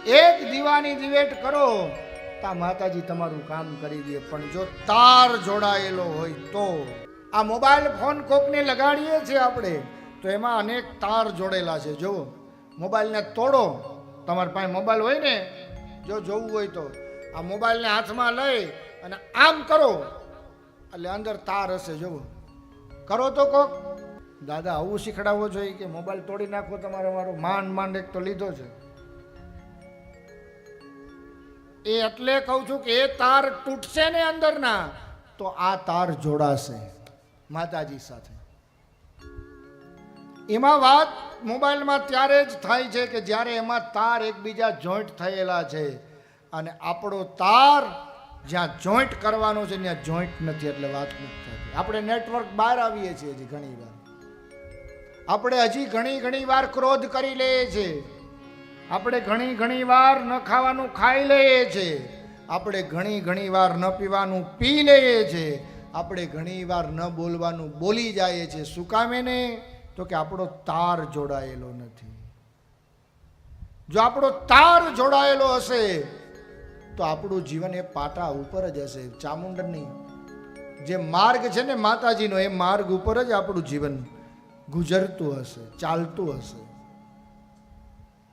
એક દીવાની દિવેટ કરો તો માતાજી તમારું કામ કરી દે. પણ જો તાર જોડાયેલો હોય તો આ મોબાઈલ ફોન કોકને લગાડીએ છીએ આપણે તો એમાં અનેક તાર જોડેલા છે. જુઓ, મોબાઈલને તોડો. તમારી પાસે મોબાઈલ હોય ને, જો જોવું હોય તો આ મોબાઈલને હાથમાં લઈ અને આમ કરો એટલે અંદર તાર હશે. જુઓ, કરો તો કોક. દાદા આવું શીખડાવવો જોઈએ કે મોબાઈલ તોડી નાખો તમારો. મારો માંડ એક તો લીધો છે. એ એટલે કહું છું કે એ તાર તૂટશે ને અંદરના તો આ તાર જોડાશે માતાજી સાથે. એમાં વાત મોબાઈલમાં ત્યારે જ થાય છે કે જ્યારે એમાં તાર એકબીજા જોઈન્ટ થયેલા છે અને આપણો તાર જ્યાં જોઈન્ટ કરવાનો છે ત્યાં જોઈન્ટ નથી એટલે વાત નથી થતી. આપણે નેટવર્ક બહાર આવીએ છીએ હજી ઘણી વાર. આપણે હજી ઘણી વાર ક્રોધ કરી લઈએ છીએ. આપણે ઘણી વાર ન ખાવાનું ખાઈ લઈએ છીએ. આપણે ઘણી વાર ન પીવાનું પી લઈએ છીએ. આપણે ઘણી વાર ન બોલવાનું બોલી જઈએ છીએ. શું કામે ને? તો કે આપણો તાર જોડાયેલો નથી. જો આપણો તાર જોડાયેલો હશે તો આપણું જીવન એ પાટા ઉપર જ હશે. ચામુંડની જે માર્ગ છે ને માતાજીનો, એ માર્ગ ઉપર જ આપણું જીવન ગુજરતું હશે, ચાલતું હશે.